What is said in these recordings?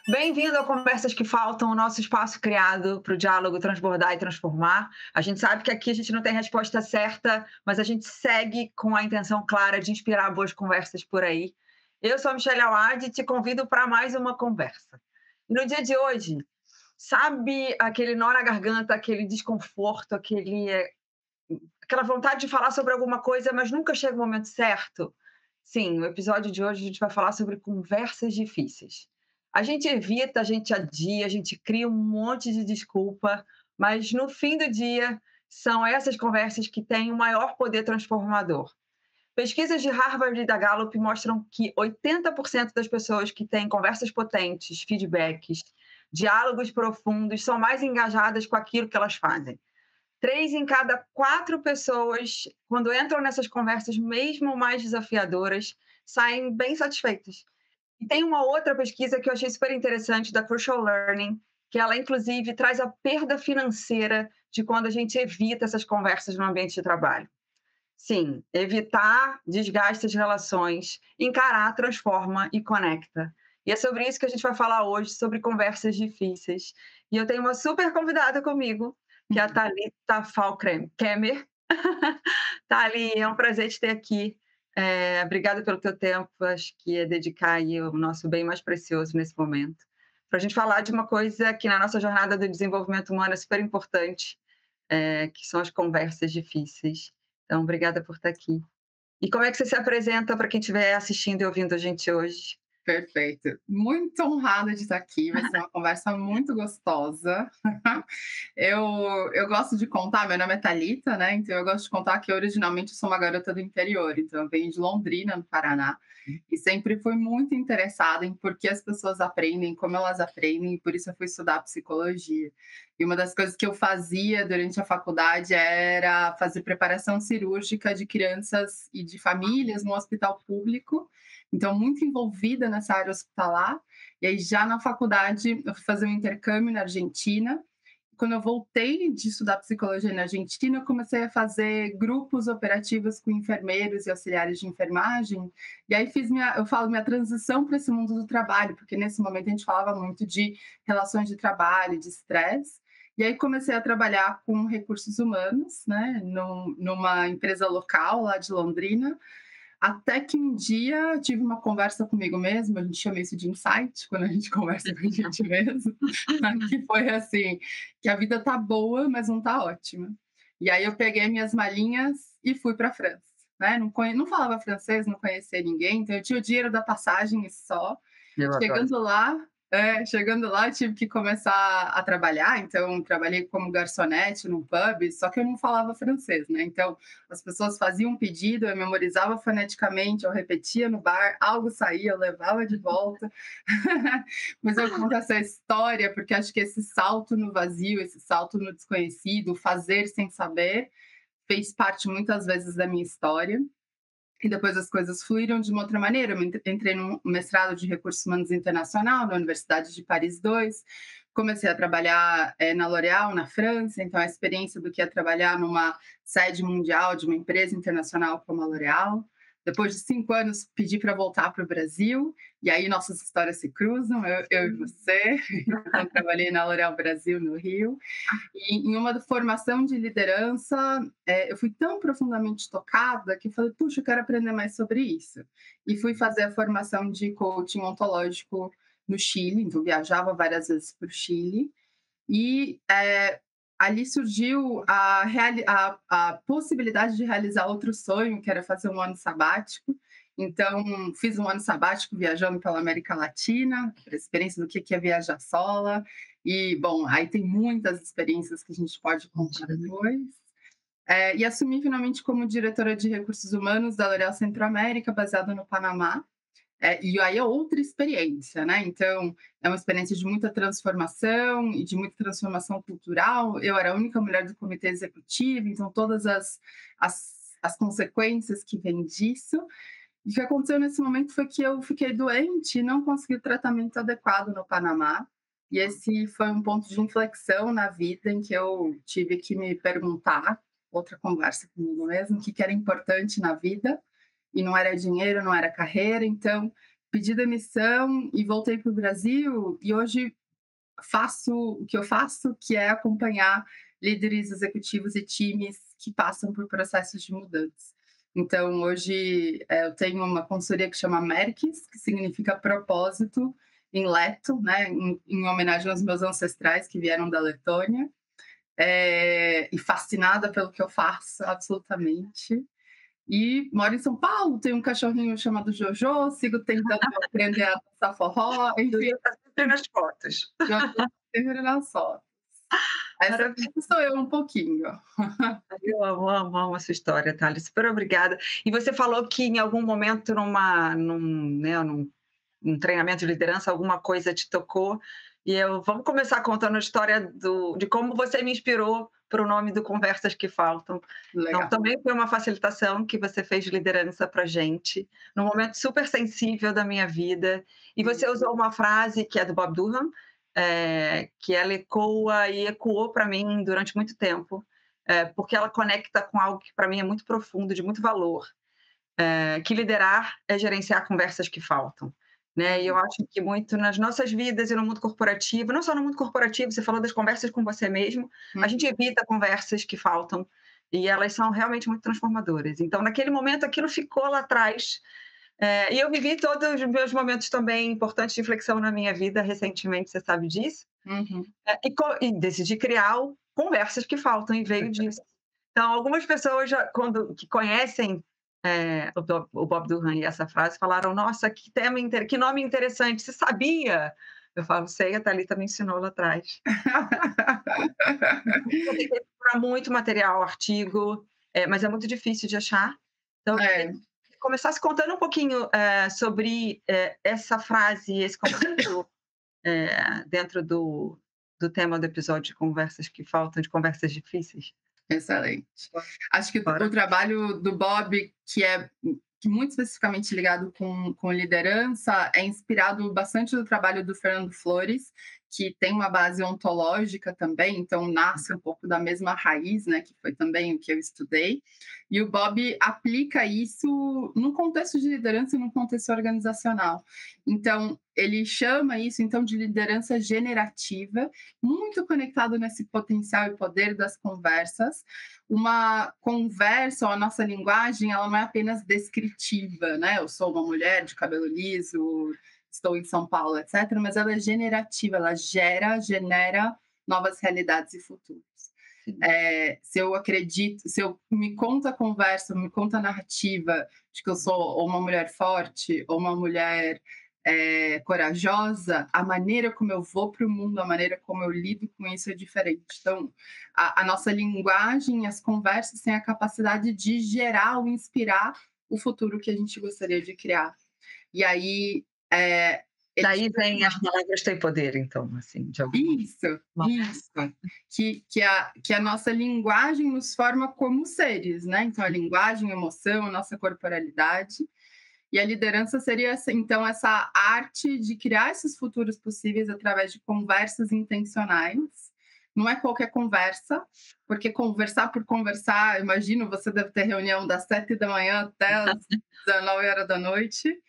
Bem-vindo ao Conversas que Faltam, o nosso espaço criado para o diálogo transbordar e transformar. A gente sabe que aqui a gente não tem resposta certa, mas a gente segue com a intenção clara de inspirar boas conversas por aí. Eu sou a Michelle Awad e te convido para mais uma conversa. E no dia de hoje, sabe aquele nó na garganta, aquele desconforto, aquela vontade de falar sobre alguma coisa, mas nunca chega o momento certo? Sim, no episódio de hoje a gente vai falar sobre conversas difíceis. A gente evita, a gente adia, a gente cria um monte de desculpa, mas no fim do dia são essas conversas que têm o maior poder transformador. Pesquisas de Harvard e da Gallup mostram que 80% das pessoas que têm conversas potentes, feedbacks, diálogos profundos, são mais engajadas com aquilo que elas fazem. 3 em cada 4 pessoas, quando entram nessas conversas, mesmo mais desafiadoras, saem bem satisfeitas. E tem uma outra pesquisa que eu achei super interessante, da Crucial Learning, que ela, inclusive, traz a perda financeira de quando a gente evita essas conversas no ambiente de trabalho. Sim, evitar desgaste as relações, encarar, transforma e conecta. E é sobre isso que a gente vai falar hoje, sobre conversas difíceis. E eu tenho uma super convidada comigo, que é a Thalita Falkemmer. Thali, é um prazer te ter aqui. Obrigada pelo teu tempo, acho que é dedicar aí o nosso bem mais precioso nesse momento, para a gente falar de uma coisa que na nossa jornada do desenvolvimento humano é super importante, que são as conversas difíceis. Então, obrigada por estar aqui. E como é que você se apresenta para quem estiver assistindo e ouvindo a gente hoje? Perfeito. Muito honrada de estar aqui, vai ser uma conversa muito gostosa. Eu gosto de contar, meu nome é Thalita, né? Então eu gosto de contar que originalmente eu sou uma garota do interior, então eu venho de Londrina, no Paraná, e sempre fui muito interessada em por que as pessoas aprendem, como elas aprendem, e por isso eu fui estudar psicologia. E uma das coisas que eu fazia durante a faculdade era fazer preparação cirúrgica de crianças e de famílias no hospital público. Então, muito envolvida nessa área hospitalar. E aí, já na faculdade, eu fui fazer um intercâmbio na Argentina. Quando eu voltei de estudar psicologia na Argentina, eu comecei a fazer grupos operativos com enfermeiros e auxiliares de enfermagem. E aí eu falo, minha transição para esse mundo do trabalho, porque nesse momento a gente falava muito de relações de trabalho, de estresse. E aí comecei a trabalhar com recursos humanos, né, numa empresa local lá de Londrina. Até que um dia tive uma conversa comigo mesma, a gente chama isso de insight, quando a gente conversa com a gente mesmo, que foi assim, que a vida tá boa, mas não tá ótima. E aí eu peguei minhas malinhas e fui para a França, né? Não falava francês, não conhecia ninguém, então eu tinha o dinheiro da passagem e só. Chegando lá, chegando lá, eu tive que começar a trabalhar, então trabalhei como garçonete num pub, só que eu não falava francês, né? Então as pessoas faziam um pedido, eu memorizava foneticamente, eu repetia no bar, algo saía, eu levava de volta. Mas eu conto essa história porque acho que esse salto no vazio, esse salto no desconhecido, fazer sem saber, fez parte muitas vezes da minha história. E depois as coisas fluíram de uma outra maneira. Eu entrei no mestrado de Recursos Humanos Internacional na Universidade de Paris II. Comecei a trabalhar na L'Oréal, na França. Então, a experiência do que é trabalhar numa sede mundial de uma empresa internacional como a L'Oréal. Depois de 5 anos, pedi para voltar para o Brasil. E aí nossas histórias se cruzam, eu e você. Então, trabalhei na L'Oréal Brasil, no Rio. E em uma formação de liderança, eu fui tão profundamente tocada que falei, puxa, eu quero aprender mais sobre isso. E fui fazer a formação de coaching ontológico no Chile, então viajava várias vezes para o Chile. E ali surgiu a possibilidade de realizar outro sonho, que era fazer um ano sabático. Então, fiz um ano sabático viajando pela América Latina, a experiência do que é viajar sola. E, bom, aí tem muitas experiências que a gente pode contar depois. E assumi finalmente como diretora de recursos humanos da L'Oréal Centro-América, baseada no Panamá. E aí é outra experiência, né? Então, é uma experiência de muita transformação e de muita transformação cultural. Eu era a única mulher do comitê executivo, então todas as consequências que vêm disso. E o que aconteceu nesse momento foi que eu fiquei doente e não consegui o tratamento adequado no Panamá. E esse foi um ponto de inflexão na vida em que eu tive que me perguntar, outra conversa comigo mesmo, o que era importante na vida. e não era dinheiro, não era carreira, então pedi demissão e voltei para o Brasil e hoje faço o que eu faço, que é acompanhar líderes executivos e times que passam por processos de mudança. Então, hoje eu tenho uma consultoria que chama Merkis, que significa propósito, em leto, né, em homenagem aos meus ancestrais que vieram da Letônia, e fascinada pelo que eu faço, absolutamente. E moro em São Paulo, tenho um cachorrinho chamado Jojo, sigo tentando aprender a dançar forró, enfim. Tá sempre nas fotos. Jojo tá sempre nas fotos. Essa Maravilha. sou eu um pouquinho. Eu amo, amo, amo essa história, Thalia. Super obrigada. E você falou que em algum momento num treinamento de liderança, alguma coisa te tocou. Vamos começar contando a história de como você me inspirou para o nome do Conversas que Faltam. Então, Legal. também foi uma facilitação que você fez de liderança para gente, num momento super sensível da minha vida. E você usou uma frase que é do Bob Durham, que ela ecoa e ecoou para mim durante muito tempo, porque ela conecta com algo que para mim é muito profundo, de muito valor, que liderar é gerenciar conversas que faltam. Né? E eu acho que muito nas nossas vidas e no mundo corporativo, não só no mundo corporativo, você falou das conversas com você mesmo, a gente evita conversas que faltam e elas são realmente muito transformadoras. Então, naquele momento, aquilo ficou lá atrás. E eu vivi todos os meus momentos também importantes de inflexão na minha vida recentemente, você sabe disso, Uhum. e decidi criar o Conversas que Faltam, e veio disso. Então, algumas pessoas que conhecem o Bob Durham e essa frase falaram: nossa, que nome interessante, você sabia? Eu falo: sei, a Thalita me ensinou lá atrás. Eu tentei procurar muito material, artigo, mas é muito difícil de achar. Então, eu queria que começasse contando um pouquinho sobre essa frase, esse conceito dentro do tema do episódio de Conversas que Faltam, de conversas difíceis. Excelente. Acho que o trabalho do Bob, que é muito especificamente ligado com liderança, é inspirado bastante do trabalho do Fernando Flores, que tem uma base ontológica também, então nasce um pouco da mesma raiz, né, que foi também o que eu estudei. E o Bob aplica isso num contexto de liderança e num contexto organizacional. Então, ele chama isso então de liderança generativa, muito conectado nesse potencial e poder das conversas. Uma conversa, ou a nossa linguagem, ela não é apenas descritiva, né? Eu sou uma mulher de cabelo liso, estou em São Paulo, etc. Mas ela é generativa, ela genera novas realidades e futuros. Se eu acredito, se eu me conto a conversa, me conto a narrativa de que eu sou ou uma mulher forte ou uma mulher corajosa, a maneira como eu vou para o mundo, a maneira como eu lido com isso é diferente. Então, a nossa linguagem, as conversas têm a capacidade de gerar ou inspirar o futuro que a gente gostaria de criar. E aí... Daí vem as palavras têm poder, então, assim, de alguma Isso. Que a nossa linguagem nos forma como seres, né? Então, a linguagem, a emoção, a nossa corporalidade. E a liderança seria, então, essa arte de criar esses futuros possíveis através de conversas intencionais. Não é qualquer conversa, porque conversar por conversar, imagino, você deve ter reunião das 7 da manhã até as 19 horas da noite,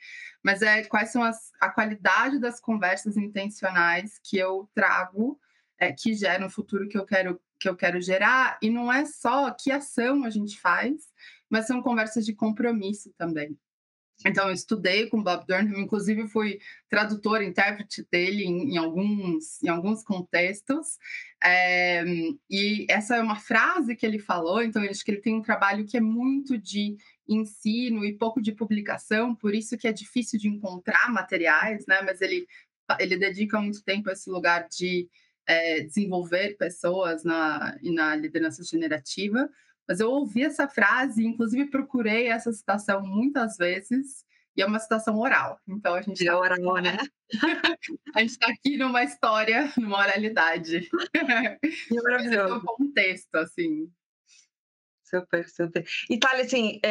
mas quais são a qualidade das conversas intencionais que eu trago, que geram o futuro que eu quero gerar, e não é só que ação a gente faz, mas são conversas de compromisso também. Então, eu estudei com Bob Durham, inclusive fui tradutora, intérprete dele em alguns contextos. E essa é uma frase que ele falou, então eu acho que ele tem um trabalho que é muito de ensino e pouco de publicação, por isso que é difícil de encontrar materiais, né? Mas ele dedica muito tempo a esse lugar de desenvolver pessoas na liderança generativa. Mas eu ouvi essa frase, inclusive procurei essa citação muitas vezes, e é uma citação oral. Então a gente está oral, né? A gente está aqui numa história, numa oralidade. Que maravilhoso. Esse é o contexto, assim. Super, super. E, Thalia, assim,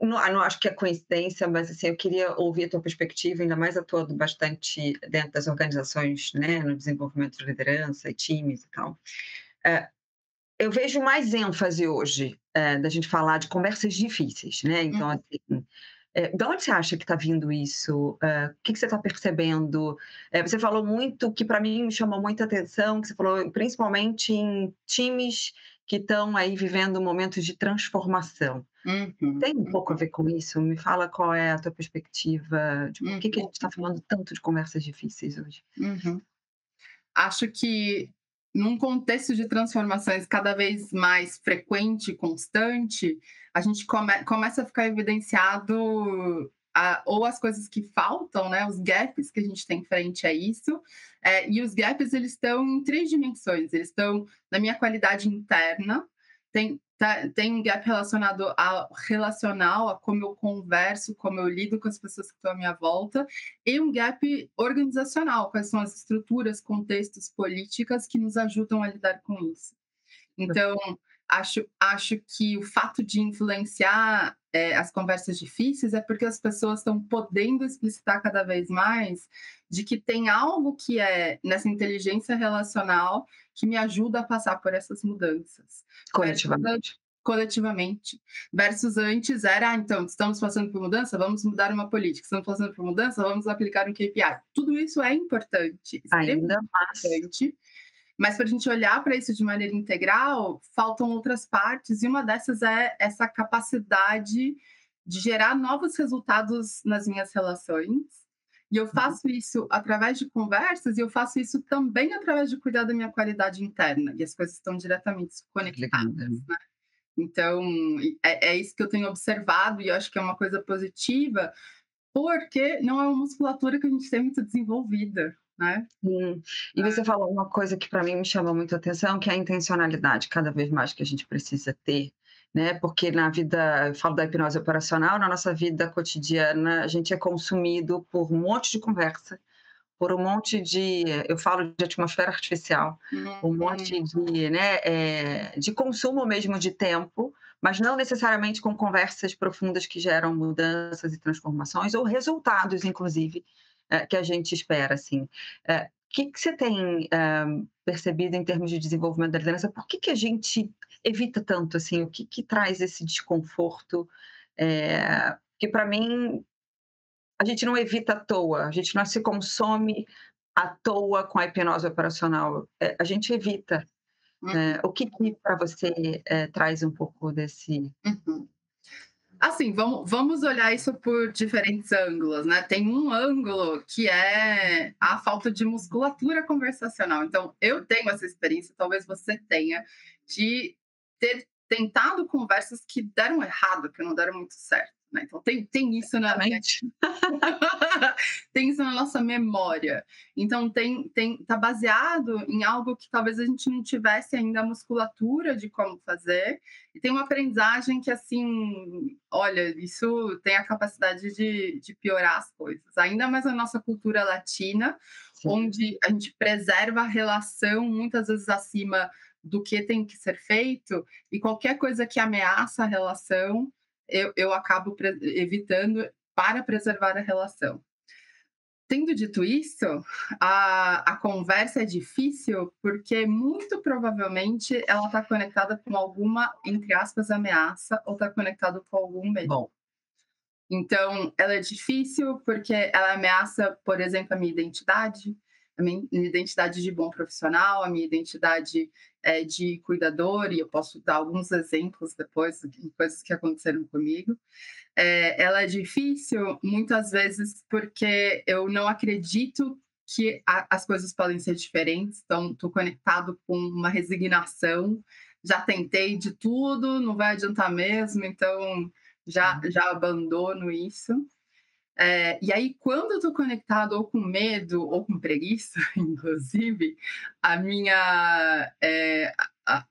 não acho que é coincidência, mas assim, eu queria ouvir a tua perspectiva, ainda mais atuando bastante dentro das organizações, né, no desenvolvimento de liderança e times e tal. eu vejo mais ênfase hoje, da gente falar de conversas difíceis, né, então, Uhum. assim, de onde você acha que está vindo isso? O que que você está percebendo? Você falou muito, que para mim me chamou muita atenção, que você falou principalmente em times que estão aí vivendo momentos de transformação. Uhum. Tem um pouco a Uhum. ver com isso? Me fala qual é a tua perspectiva de por que a Uhum. gente está falando tanto de conversas difíceis hoje? Uhum. Acho que num contexto de transformações cada vez mais frequente e constante, a gente começa a ficar evidenciado ou as coisas que faltam, né, os gaps que a gente tem frente a isso, e os gaps eles estão em três dimensões, eles estão na minha qualidade interna, tem um gap relacionado ao relacional, a como eu converso, como eu lido com as pessoas que estão à minha volta, e um gap organizacional, quais são as estruturas, contextos, políticas que nos ajudam a lidar com isso. Então, acho que o fato de influenciar as conversas difíceis é porque as pessoas estão podendo explicitar cada vez mais de que tem algo que é nessa inteligência relacional que me ajuda a passar por essas mudanças. Coletivamente. Coletivamente. Versus antes era, então, estamos passando por mudança, vamos mudar uma política. Estamos passando por mudança, vamos aplicar um KPI. Tudo isso é importante, extremamente Ainda, mas importante, mas para a gente olhar para isso de maneira integral, faltam outras partes, e uma dessas é essa capacidade de gerar novos resultados nas minhas relações. E eu faço isso através de conversas, e eu faço isso também através de cuidar da minha qualidade interna, e as coisas estão diretamente conectadas. ligada. Então, é isso que eu tenho observado, e eu acho que é uma coisa positiva, porque não é uma musculatura que a gente tem muito desenvolvida, né? E você falou uma coisa que para mim me chama muito a atenção, que é a intencionalidade, cada vez mais que a gente precisa ter, né, porque na vida, eu falo da hipnose operacional, na nossa vida cotidiana, a gente é consumido por um monte de conversa, por um monte de, eu falo de atmosfera artificial, um Uhum. monte de, né, de consumo mesmo de tempo, mas não necessariamente com conversas profundas que geram mudanças e transformações, ou resultados, inclusive, que a gente espera, assim. O que você tem percebido em termos de desenvolvimento da liderança? Por que a gente evita tanto, assim? O que traz esse desconforto? Que para mim a gente não evita à toa, a gente não se consome à toa com a hipnose operacional, a gente evita, Uhum. né. O que para você, traz um pouco desse Uhum. Assim, vamos olhar isso por diferentes ângulos, né? Tem um ângulo que é a falta de musculatura conversacional. Então, eu tenho essa experiência, talvez você tenha, de ter tentado conversas que deram errado, que não deram muito certo, né? Então, tem isso na minha mente? tem isso na nossa memória. Então, tá baseado em algo que talvez a gente não tivesse ainda a musculatura de como fazer, e tem uma aprendizagem que, assim, olha, isso tem a capacidade de piorar as coisas. Ainda mais na nossa cultura latina, Sim. onde a gente preserva a relação muitas vezes acima do que tem que ser feito, e qualquer coisa que ameaça a relação, eu acabo evitando para preservar a relação. Tendo dito isso, a conversa é difícil porque muito provavelmente ela está conectada com alguma, entre aspas, ameaça, ou está conectado com algum medo. Bom, Então, ela é difícil porque ela ameaça, por exemplo, a minha identidade, a minha identidade de bom profissional, a minha identidade de cuidador, e eu posso dar alguns exemplos depois de coisas que aconteceram comigo. Ela é difícil muitas vezes porque eu não acredito que as coisas podem ser diferentes, então estou conectado com uma resignação, já tentei de tudo, não vai adiantar mesmo, então já abandono isso. E aí, quando eu estou conectado ou com medo ou com preguiça, inclusive, a minha,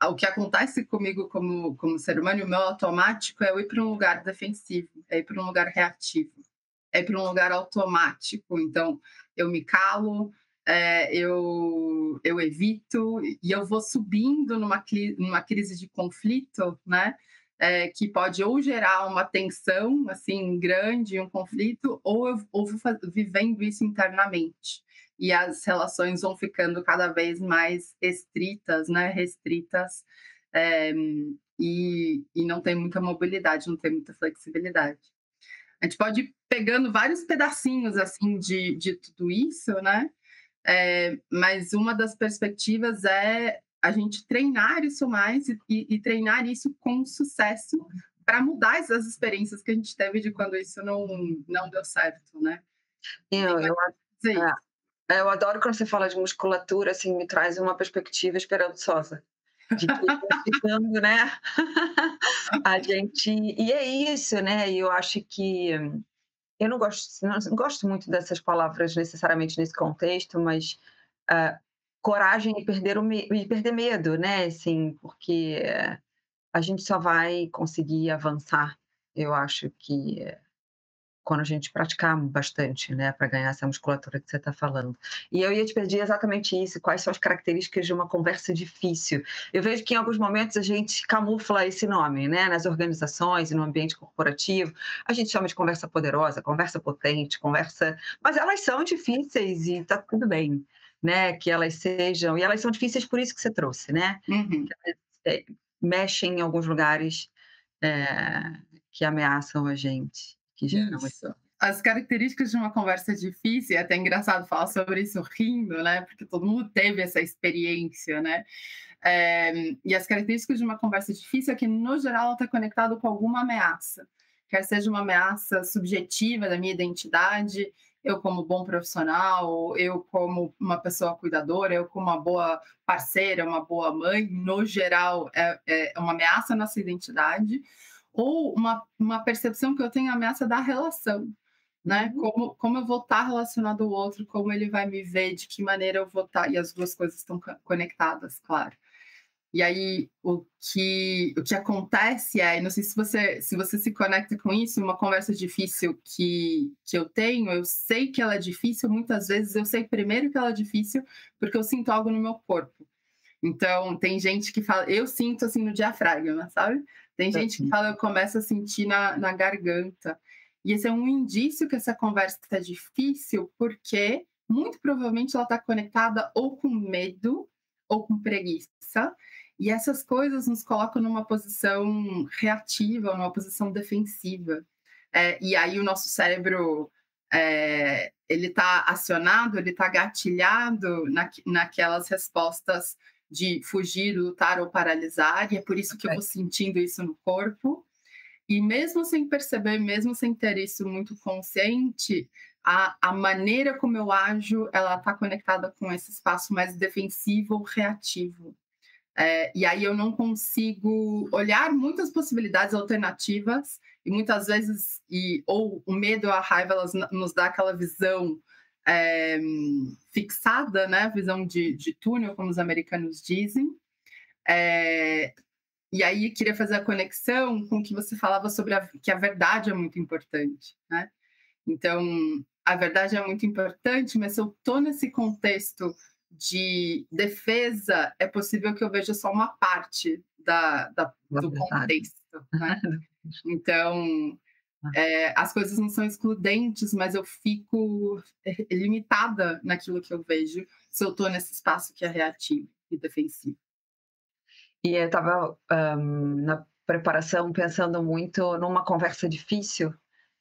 o que acontece comigo como ser humano, o meu automático é eu ir para um lugar defensivo, é ir para um lugar reativo, é ir para um lugar automático. Então, eu me calo, eu evito, e eu vou subindo numa crise de conflito, né? Que pode ou gerar uma tensão assim grande, um conflito, ou eu vou vivendo isso internamente. E as relações vão ficando cada vez mais estritas, né, restritas, é, e não tem muita mobilidade, não tem muita flexibilidade. A gente pode ir pegando vários pedacinhos assim de tudo isso, né? Mas uma das perspectivas é a gente treinar isso mais e treinar isso com sucesso para mudar essas experiências que a gente teve de quando isso não deu certo, né? Eu, eu, Dizer isso. eu adoro quando você fala de musculatura, assim, me traz uma perspectiva esperançosa. De que exercitando, né? A gente. E é isso, né? E eu acho que. Eu não gosto muito dessas palavras necessariamente nesse contexto, mas coragem e perder medo, né? Assim, porque a gente só vai conseguir avançar, eu acho que quando a gente praticar bastante, né, para ganhar essa musculatura que você está falando. E eu ia te pedir exatamente isso, quais são as características de uma conversa difícil? Eu vejo que em alguns momentos a gente camufla esse nome, né, nas organizações e no ambiente corporativo, a gente chama de conversa poderosa, conversa potente, conversa... Mas elas são difíceis e está tudo bem, né, que elas sejam... E elas são difíceis por isso que você trouxe, né? Uhum. É, mexem em alguns lugares que ameaçam a gente, que geram Isso. As características de uma conversa difícil, é até engraçado falar sobre isso rindo, né? Porque todo mundo teve essa experiência, né? E as características de uma conversa difícil é que, no geral, ela está conectada com alguma ameaça. Quer seja uma ameaça subjetiva da minha identidade, eu como bom profissional, eu como uma pessoa cuidadora, eu como uma boa parceira, uma boa mãe, no geral, é uma ameaça à nossa identidade, ou uma percepção que eu tenho ameaça da relação, né? Como eu vou estar relacionado ao outro, como ele vai me ver, de que maneira eu vou estar, e as duas coisas estão conectadas, claro. E aí, o que acontece é, não sei se você se conecta com isso, uma conversa difícil que eu tenho, eu sei que ela é difícil, muitas vezes eu sei primeiro que ela é difícil, porque eu sinto algo no meu corpo. Então, tem gente que fala, eu sinto assim no diafragma, sabe? Tem gente que fala, eu começo a sentir na garganta. E esse é um indício que essa conversa está difícil, porque muito provavelmente ela está conectada ou com medo ou com preguiça. E essas coisas nos colocam numa posição reativa, numa posição defensiva. E aí o nosso cérebro, ele está acionado, ele está gatilhado naquelas respostas de fugir, lutar ou paralisar, e é por isso que eu vou sentindo isso no corpo. E mesmo sem perceber, mesmo sem ter isso muito consciente, a maneira como eu ajo, ela está conectada com esse espaço mais defensivo ou reativo. E aí eu não consigo olhar muitas possibilidades alternativas, e muitas vezes, ou o medo ou a raiva, elas nos dá aquela visão fixada, né? Visão de túnel, como os americanos dizem. E aí queria fazer a conexão com o que você falava sobre que a verdade é muito importante, né? Então, a verdade é muito importante, mas se eu estou nesse contexto de defesa, é possível que eu veja só uma parte do contexto, né? Então, as coisas não são excludentes, mas eu fico limitada naquilo que eu vejo se eu estou nesse espaço que é reativo e defensivo. E eu estava na preparação pensando muito numa conversa difícil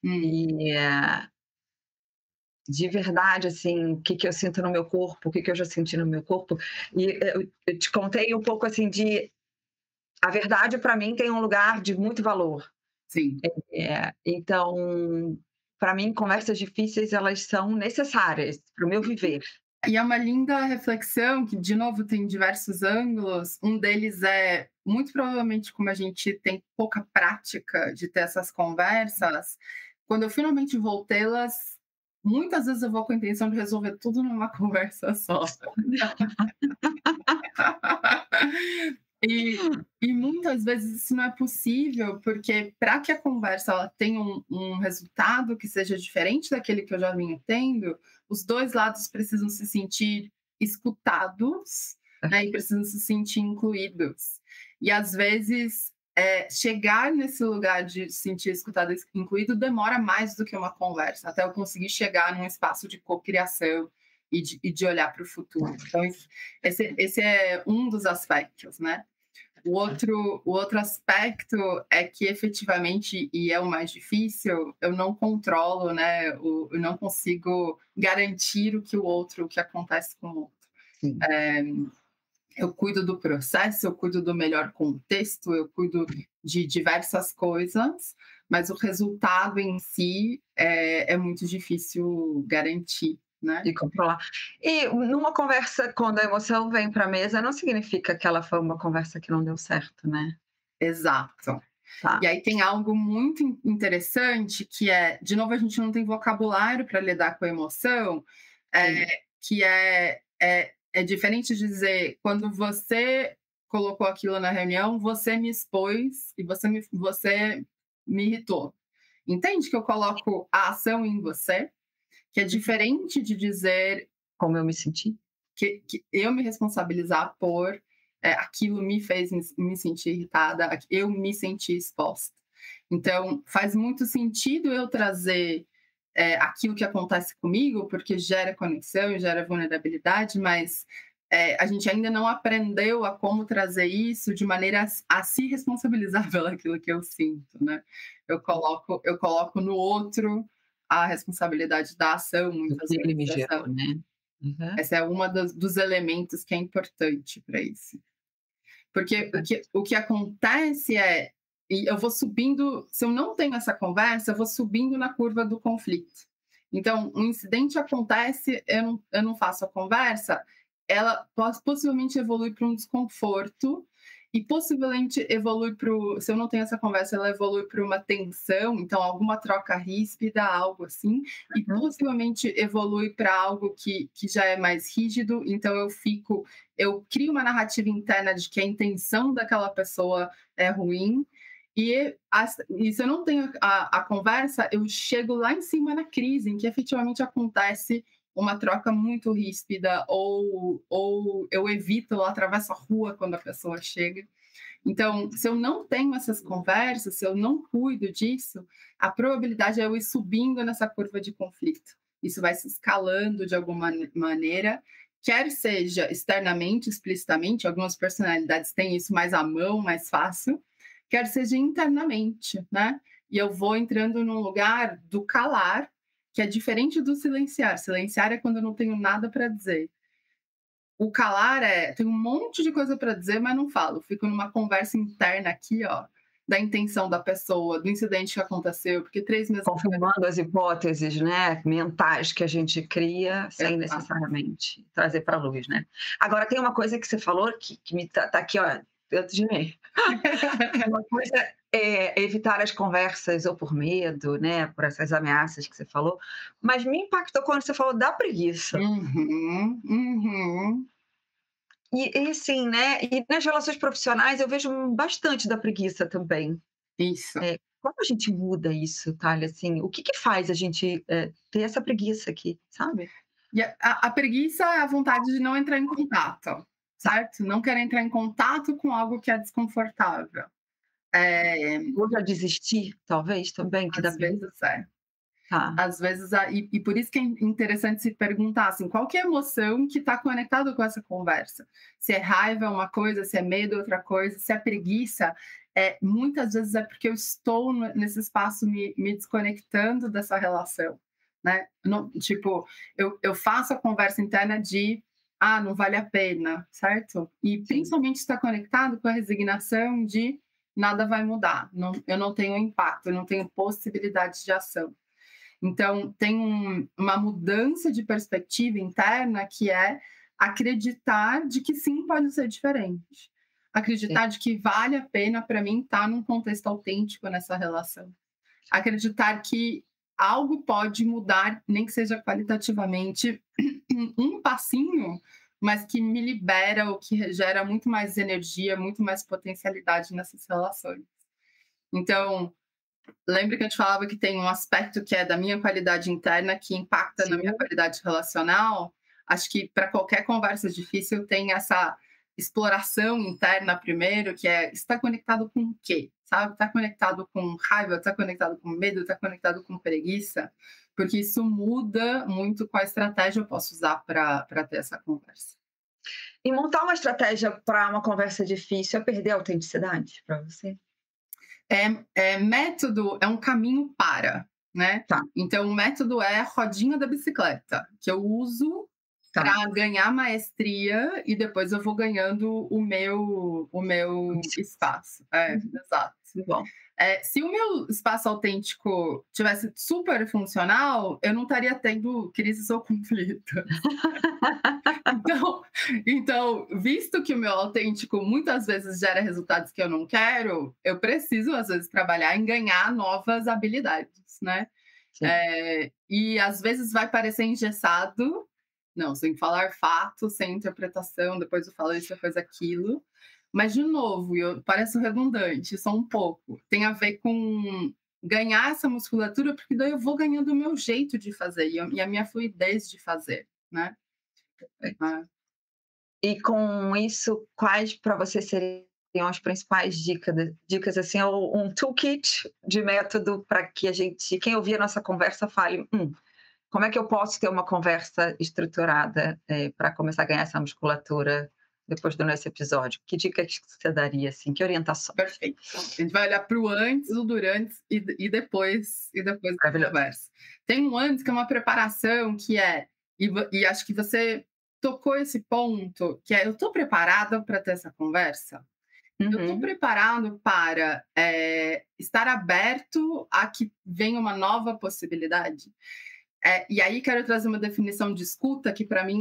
e de verdade, assim, o que eu sinto no meu corpo, o que eu já senti no meu corpo. E eu te contei um pouco assim de a verdade para mim tem um lugar de muito valor. Sim. Então, para mim, conversas difíceis elas são necessárias para o meu viver. E é uma linda reflexão que, de novo, tem diversos ângulos. Um deles é, muito provavelmente, como a gente tem pouca prática de ter essas conversas, quando eu finalmente vou tê-las, muitas vezes eu vou com a intenção de resolver tudo numa conversa só. E muitas vezes isso não é possível, porque para que a conversa ela tenha um resultado que seja diferente daquele que eu já vinha tendo, os dois lados precisam se sentir escutados, né, e precisam se sentir incluídos. E às vezes chegar nesse lugar de se sentir escutado e incluído demora mais do que uma conversa, até eu conseguir chegar num espaço de cocriação e de olhar para o futuro. Então, esse é um dos aspectos, né? O outro aspecto é que efetivamente, e é o mais difícil, eu não controlo, né? Eu não consigo garantir o que acontece com o outro. Sim. Eu cuido do processo, eu cuido do melhor contexto, eu cuido de diversas coisas, mas o resultado em si é muito difícil garantir, né? De controlar. E numa conversa, quando a emoção vem para a mesa, não significa que ela foi uma conversa que não deu certo, né? Exato. E Tá. aí tem algo muito interessante que é, de novo, a gente não tem vocabulário para lidar com a emoção, Sim. que é diferente de dizer, quando você colocou aquilo na reunião, você me expôs e você me irritou. Entende que eu coloco a ação em você? Que é diferente de dizer Como eu me senti? que eu me responsabilizar por aquilo me fez me sentir irritada, eu me senti exposta. Então, faz muito sentido eu trazer aquilo que acontece comigo, porque gera conexão, gera vulnerabilidade, mas a gente ainda não aprendeu a como trazer isso de maneira a se responsabilizar pelo aquilo que eu sinto, né? Eu coloco no outro a responsabilidade da ação, Do muitas que ele me vezes. gerou, né? Uhum. Essa é uma dos elementos que é importante para isso. Porque o que acontece é, e eu vou subindo, se eu não tenho essa conversa, eu vou subindo na curva do conflito. Então, um incidente acontece, eu não faço a conversa, ela possivelmente evolui para um desconforto e possivelmente evolui para, se eu não tenho essa conversa, ela evolui para uma tensão, então alguma troca ríspida, algo assim, e Uhum. possivelmente evolui para algo que já é mais rígido, então eu crio uma narrativa interna de que a intenção daquela pessoa é ruim, e se eu não tenho a conversa, eu chego lá em cima na crise, em que efetivamente acontece uma troca muito ríspida, ou eu evito, eu atravesso a rua quando a pessoa chega. Então, se eu não tenho essas conversas, se eu não cuido disso, a probabilidade é eu ir subindo nessa curva de conflito. Isso vai se escalando de alguma maneira, quer seja externamente, explicitamente, algumas personalidades têm isso mais à mão, mais fácil, quer seja internamente, né? E eu vou entrando num lugar do calar, que é diferente do silenciar. Silenciar é quando eu não tenho nada para dizer. O calar tem um monte de coisa para dizer, mas não falo. Fico numa conversa interna aqui, ó, da intenção da pessoa, do incidente que aconteceu, porque 3 meses atrás. Confirmando as hipóteses, né, mentais que a gente cria sem Exato. necessariamente trazer para a luz, né? Agora tem uma coisa que você falou que me tá aqui, ó, dentro de mim. Uma coisa é evitar as conversas ou por medo, né, por essas ameaças que você falou, mas me impactou quando você falou da preguiça. Uhum, uhum. E assim, né, e nas relações profissionais eu vejo bastante da preguiça também. Isso. Como a gente muda isso, Thalia, assim, o que que faz a gente, ter essa preguiça aqui, sabe? E a preguiça é a vontade de não entrar em contato, certo? Não querer entrar em contato com algo que é desconfortável. É, Ou já desistir, talvez, também, que dá às preguiça? vezes é. Tá, Às vezes, e por isso que é interessante se perguntar assim, qual que é a emoção que está conectada com essa conversa? Se é raiva é uma coisa, se é medo é outra coisa, se é preguiça, muitas vezes é porque eu estou nesse espaço me desconectando dessa relação, né? Não, tipo, eu faço a conversa interna de não vale a pena, certo? E sim, principalmente está conectado com a resignação de nada vai mudar, eu não tenho impacto, eu não tenho possibilidade de ação. Então, tem uma mudança de perspectiva interna que é acreditar de que sim, pode ser diferente. sim, Acreditar de que vale a pena para mim estar num contexto autêntico nessa relação. Acreditar que algo pode mudar, nem que seja qualitativamente, um passinho, mas que me libera ou que gera muito mais energia, muito mais potencialidade nessas relações. Então, lembra que eu te falava que tem um aspecto que é da minha qualidade interna que impacta na minha sim, qualidade relacional? Acho que para qualquer conversa difícil tem essa exploração interna primeiro, que é está conectado com o quê? Sabe? Está conectado com raiva, está conectado com medo, está conectado com preguiça? Porque isso muda muito qual estratégia eu posso usar para ter essa conversa. E montar uma estratégia para uma conversa difícil é perder a autenticidade para você? Método é um caminho para, né? Tá, Então, o método é a rodinha da bicicleta, que eu uso tá. para ganhar maestria e depois eu vou ganhando o meu espaço. Uhum, Exato. bom. Se o meu espaço autêntico tivesse super funcional, eu não estaria tendo crises ou conflitos. Então, visto que o meu autêntico muitas vezes gera resultados que eu não quero, eu preciso, às vezes, trabalhar em ganhar novas habilidades, né? Sim. E às vezes vai parecer engessado, não, sem falar fato, sem interpretação, depois eu falo isso, depois aquilo. Mas, de novo, eu pareço redundante, só um pouco. Tem a ver com ganhar essa musculatura, porque daí eu vou ganhando o meu jeito de fazer e a minha fluidez de fazer, né? Ah, E com isso, quais para você seriam as principais dicas assim, ou um toolkit de método para que quem ouvir a nossa conversa fale, como é que eu posso ter uma conversa estruturada, para começar a ganhar essa musculatura depois do nosso episódio? Que dicas que você daria, assim, que orientações? perfeito. A gente vai olhar para o antes, o durante e depois da Maravilhoso. conversa. Tem um antes que é uma preparação que e acho que você tocou esse ponto, que é eu estou preparada para ter essa conversa? Eu estou Uhum. preparado para estar aberto a que venha uma nova possibilidade? E aí quero trazer uma definição de escuta que para mim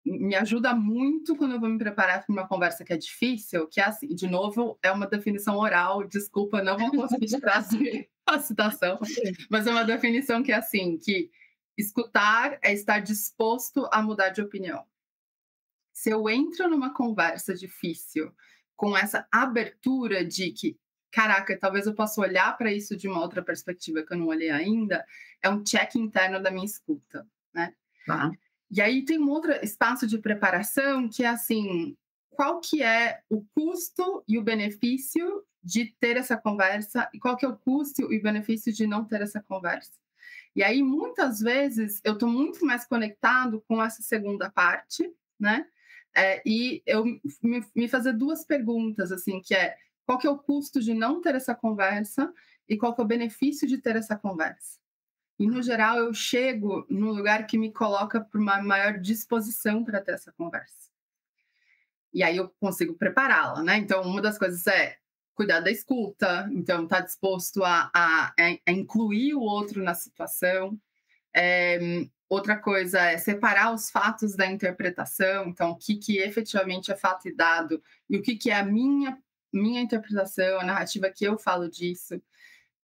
me ajuda muito quando eu vou me preparar para uma conversa que é difícil, que é assim, de novo, é uma definição oral, desculpa, não vou conseguir trazer a citação, mas é uma definição que é assim, que escutar é estar disposto a mudar de opinião. Se eu entro numa conversa difícil com essa abertura de que, caraca, talvez eu possa olhar para isso de uma outra perspectiva que eu não olhei ainda, é um check interno da minha escuta, né? Tá. E aí tem um outro espaço de preparação que é assim, qual que é o custo e o benefício de ter essa conversa e qual que é o custo e o benefício de não ter essa conversa. E aí, muitas vezes, eu estou muito mais conectado com essa segunda parte, né? E eu me fazer duas perguntas, assim, que é qual que é o custo de não ter essa conversa e qual que é o benefício de ter essa conversa. E, no geral, eu chego num lugar que me coloca para uma maior disposição para ter essa conversa. E aí eu consigo prepará-la, né? Então, uma das coisas é cuidar da escuta, então estar disposto a incluir o outro na situação. Outra coisa é separar os fatos da interpretação, então o que efetivamente é fato e dado e o que é a minha interpretação, a narrativa que eu falo disso.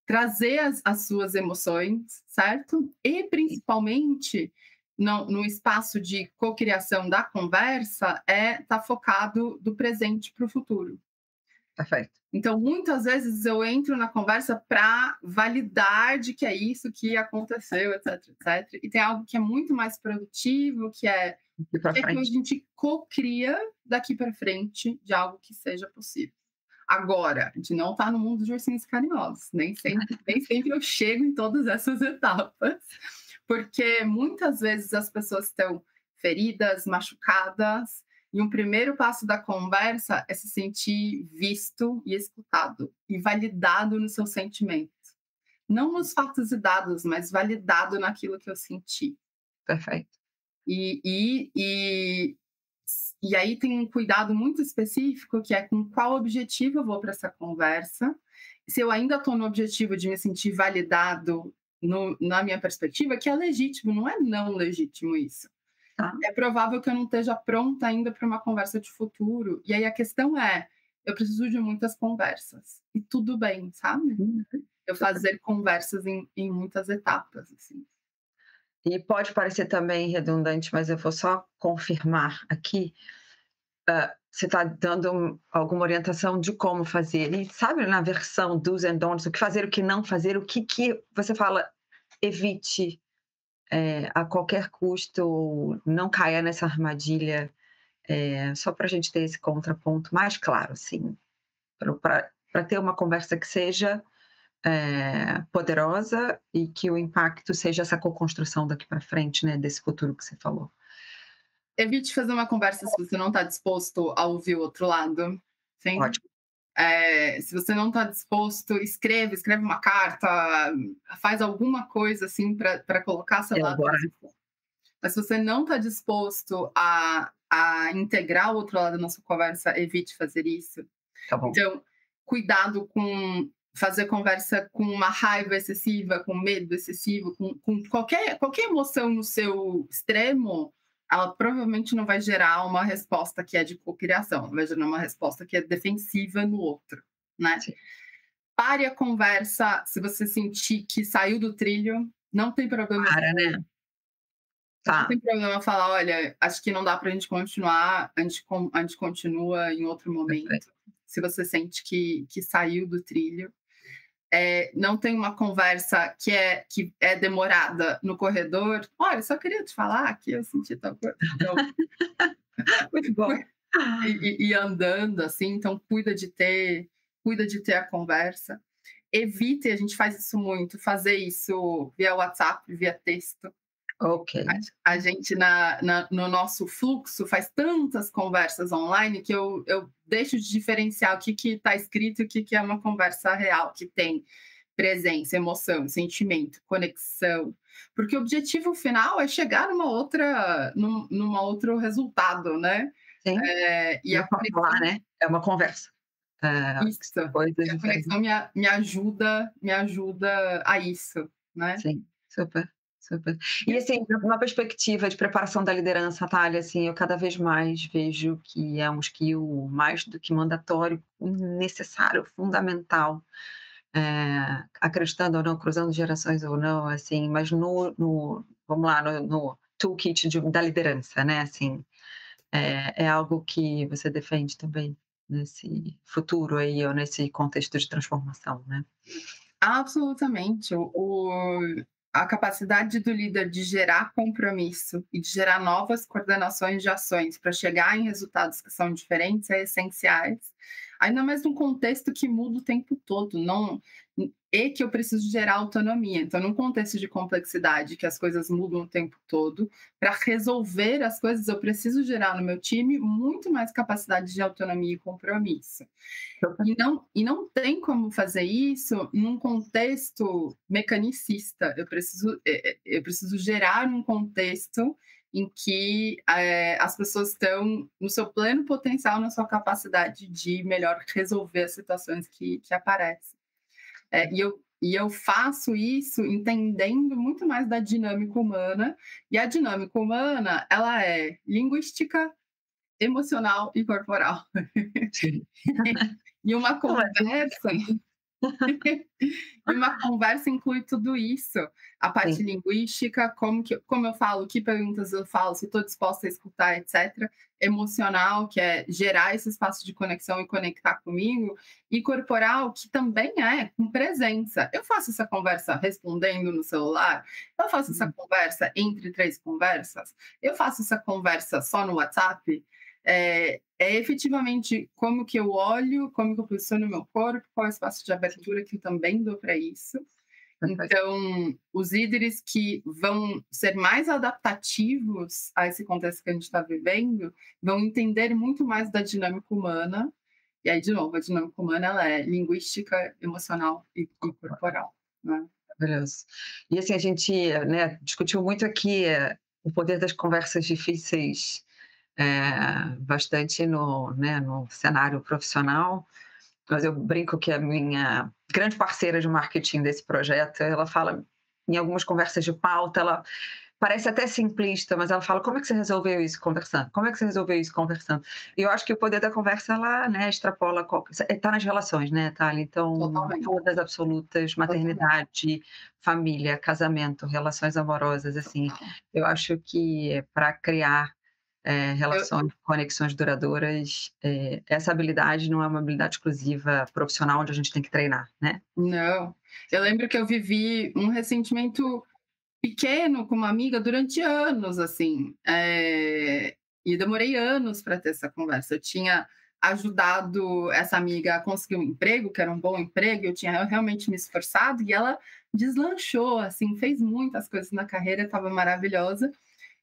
Trazer as suas emoções, certo? E principalmente no espaço de cocriação da conversa estar focado do presente para o futuro. Perfeito. Então, muitas vezes eu entro na conversa para validar de que é isso que aconteceu, etc, etc. E tem algo que é muito mais produtivo, que é Daqui para que a frente. gente cocria daqui para frente de algo que seja possível. Agora, a gente não está no mundo de ursinhos carinhosos, nem sempre eu chego em todas essas etapas, porque muitas vezes as pessoas estão feridas, machucadas, e um primeiro passo da conversa é se sentir visto e escutado e validado no seu sentimento. Não nos fatos e dados, mas validado naquilo que eu senti. Perfeito. E, e, e, e aí tem um cuidado muito específico, que é com qual objetivo eu vou para essa conversa. Se eu ainda estou no objetivo de me sentir validado na minha perspectiva, que é legítimo, não é não legítimo isso. Tá. É provável que eu não esteja pronta ainda para uma conversa de futuro. E aí a questão é, eu preciso de muitas conversas. E tudo bem, sabe? Uhum. Eu fazer conversas em muitas etapas, assim. E pode parecer também redundante, mas eu vou só confirmar aqui. Você está dando alguma orientação de como fazer. E sabe, na versão do's and don'ts, o que fazer, o que não fazer, o que você fala, evite a qualquer custo, não caia nessa armadilha, só para a gente ter esse contraponto mais claro, assim, para ter uma conversa que seja poderosa e que o impacto seja essa co-construção daqui para frente, né, desse futuro que você falou. Evite fazer uma conversa se você não está disposto a ouvir o outro lado, sim. Ótimo. Se você não está disposto, escreve uma carta, faz alguma coisa assim para colocar seu lado. Elabora. Mas se você não está disposto a integrar o outro lado da nossa conversa, evite fazer isso. Tá bom. Então, cuidado com fazer conversa com uma raiva excessiva, com medo excessivo, com qualquer emoção no seu extremo, ela provavelmente não vai gerar uma resposta que é de cocriação, vai gerar uma resposta que é defensiva no outro, né? Sim. Pare a conversa se você sentir que saiu do trilho, não tem problema. Para, né? Não Tá. tem problema falar, olha, acho que não dá para a gente continuar, a gente continua em outro momento. Perfeito. Se você sente que saiu do trilho. Não tem uma conversa que é demorada no corredor. Olha, só queria te falar que eu senti tal coisa. Então, Muito bom. e andando, assim, então cuida de ter a conversa. Evite, a gente faz isso muito, fazer isso via WhatsApp, via texto. Ok. A gente, no nosso fluxo, faz tantas conversas online que eu deixo de diferenciar o que está escrito e o que é uma conversa real, que tem presença, emoção, sentimento, conexão. Porque o objetivo final é chegar numa outro resultado, né? Sim. E a conexão, falar, né? É uma conversa. isso, Coisas a diferentes. conexão me ajuda a isso, né? Sim, super, super. E assim, na perspectiva de preparação da liderança, Thalia, assim, eu cada vez mais vejo que é um skill mais do que mandatório, necessário, fundamental, acreditando ou não, cruzando gerações ou não, assim, mas vamos lá, no toolkit da liderança, né, assim, é algo que você defende também nesse futuro aí, ou nesse contexto de transformação, né? Absolutamente. A capacidade do líder de gerar compromisso e de gerar novas coordenações de ações para chegar em resultados que são diferentes é essenciais, ainda mais num contexto que muda o tempo todo, e que eu preciso gerar autonomia. Então, num contexto de complexidade, que as coisas mudam o tempo todo, para resolver as coisas, eu preciso gerar no meu time muito mais capacidade de autonomia e compromisso. E não tem como fazer isso num contexto mecanicista. Eu preciso gerar um contexto em que as pessoas estão no seu pleno potencial, na sua capacidade de melhor resolver as situações que aparecem. E eu faço isso entendendo muito mais da dinâmica humana. E a dinâmica humana, ela é linguística, emocional e corporal. Sim. E uma conversa E uma conversa inclui tudo isso. A parte Sim. linguística, como eu falo, que perguntas eu falo, se estou disposta a escutar, etc. Emocional, que é gerar esse espaço de conexão e conectar comigo. E corporal, que também é com presença. Eu faço essa conversa respondendo no celular, eu faço essa conversa entre 3 conversas, eu faço essa conversa só no WhatsApp. É efetivamente como que eu olho, como que eu posiciono o meu corpo, qual é o espaço de abertura que eu também dou para isso. Então, os líderes que vão ser mais adaptativos a esse contexto que a gente está vivendo vão entender muito mais da dinâmica humana. E aí, de novo, a dinâmica humana ela é linguística, emocional e corporal, né? Maravilhoso. E assim, a gente, né, discutiu muito aqui o poder das conversas difíceis, bastante no cenário profissional, mas eu brinco que a minha grande parceira de marketing desse projeto, ela fala em algumas conversas de pauta, ela parece até simplista, mas ela fala, como é que você resolveu isso conversando? Como é que você resolveu isso conversando? E eu acho que o poder da conversa, ela, né, extrapola, está nas relações, né, Thalia? Então, Totalmente. todas absolutas, maternidade, família, casamento, relações amorosas, assim, eu acho que para criar relações, conexões duradouras, essa habilidade não é uma habilidade exclusiva profissional onde a gente tem que treinar, né? Não. Eu lembro que eu vivi um ressentimento pequeno com uma amiga durante anos, assim, e demorei anos para ter essa conversa. Eu tinha ajudado essa amiga a conseguir um emprego, que era um bom emprego, eu tinha realmente me esforçado, e ela deslanchou, assim, fez muitas coisas na carreira, estava maravilhosa.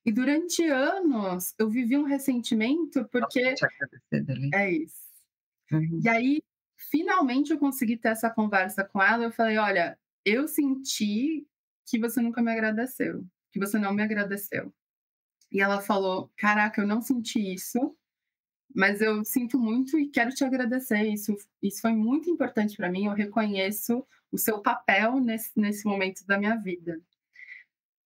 E durante anos eu vivi um ressentimento, Só pra porque te agradecer dali. é isso. Uhum. E aí, finalmente eu consegui ter essa conversa com ela, eu falei: "Olha, eu senti que você nunca me agradeceu, que você não me agradeceu". E ela falou: "Caraca, eu não senti isso, mas eu sinto muito e quero te agradecer. Isso foi muito importante para mim. Eu reconheço o seu papel nesse momento da minha vida".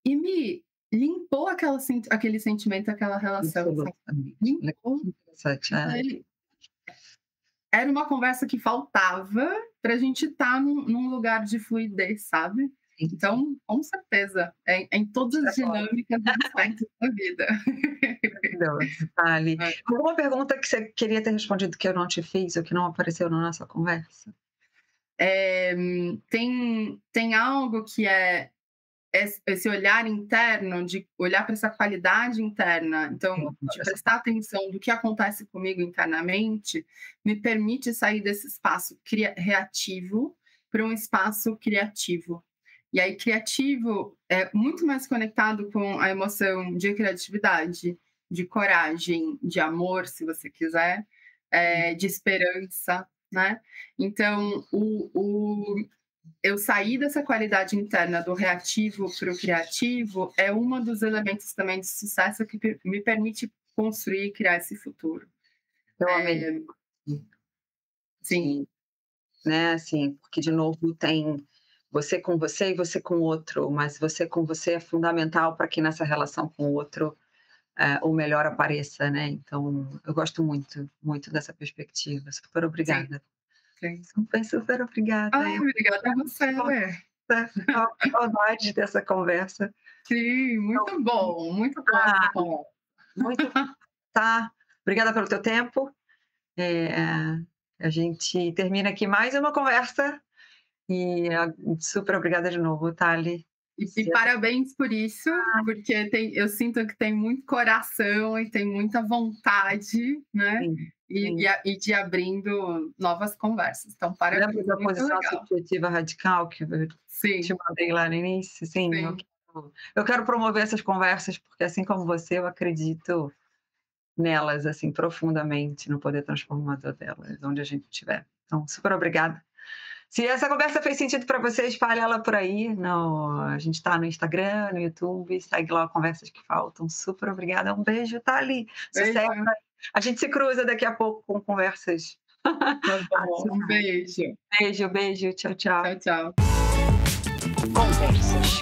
E me limpou aquele sentimento, aquela relação, sabe? Absolutamente. Olha Limpou. que interessante. É. Aí, era uma conversa que faltava para a gente estar num lugar de fluidez, sabe? Sim, sim. Então, com certeza, é em todas as Agora, dinâmicas e aspectos da vida. maravilhoso, Thali. É. Alguma pergunta que você queria ter respondido que eu não te fiz ou que não apareceu na nossa conversa? Tem algo que é esse olhar interno, de olhar para essa qualidade interna, então, de Essa prestar atenção do que acontece comigo internamente, me permite sair desse espaço reativo para um espaço criativo. E aí, criativo é muito mais conectado com a emoção de criatividade, de coragem, de amor, se você quiser, de esperança, né? Então, eu sair dessa qualidade interna do reativo para o criativo é um dos elementos também de sucesso que me permite construir e criar esse futuro. eu amei. É, sim, Sim, né, assim, porque de novo tem você e você com o outro, mas você com você é fundamental para que nessa relação com o outro, o melhor apareça, né, então eu gosto muito, muito dessa perspectiva. Super sim, obrigada. sim. Super, super obrigada. Ai, obrigada a você. Estava com saudade dessa conversa. Sim, muito bom essa Ah, conversa. muito tá. Obrigada pelo teu tempo. Eh, a gente termina aqui mais uma conversa e super obrigada de novo, Thali. E parabéns por isso, porque eu sinto que tem muito coração e tem muita vontade, né? Sim, E, sim. e, a- e de abrindo novas conversas. Então, parabéns, Lembra da muito posição legal. subjetiva radical que eu te Sim, mandei lá no início? Sim, sim. eu quero promover essas conversas, porque assim como você, eu acredito nelas, assim, profundamente, no poder transformador delas, onde a gente estiver. Então, super obrigada. Se essa conversa fez sentido para você, espalhe ela por aí. A gente está no Instagram, no YouTube, segue lá Conversas que Faltam. Super obrigada. Um beijo, Thali. Sucesso. Beijo. A gente se cruza daqui a pouco com conversas. Tá bom. Um beijo. Beijo, beijo. Tchau, tchau. Tchau, tchau. Conversas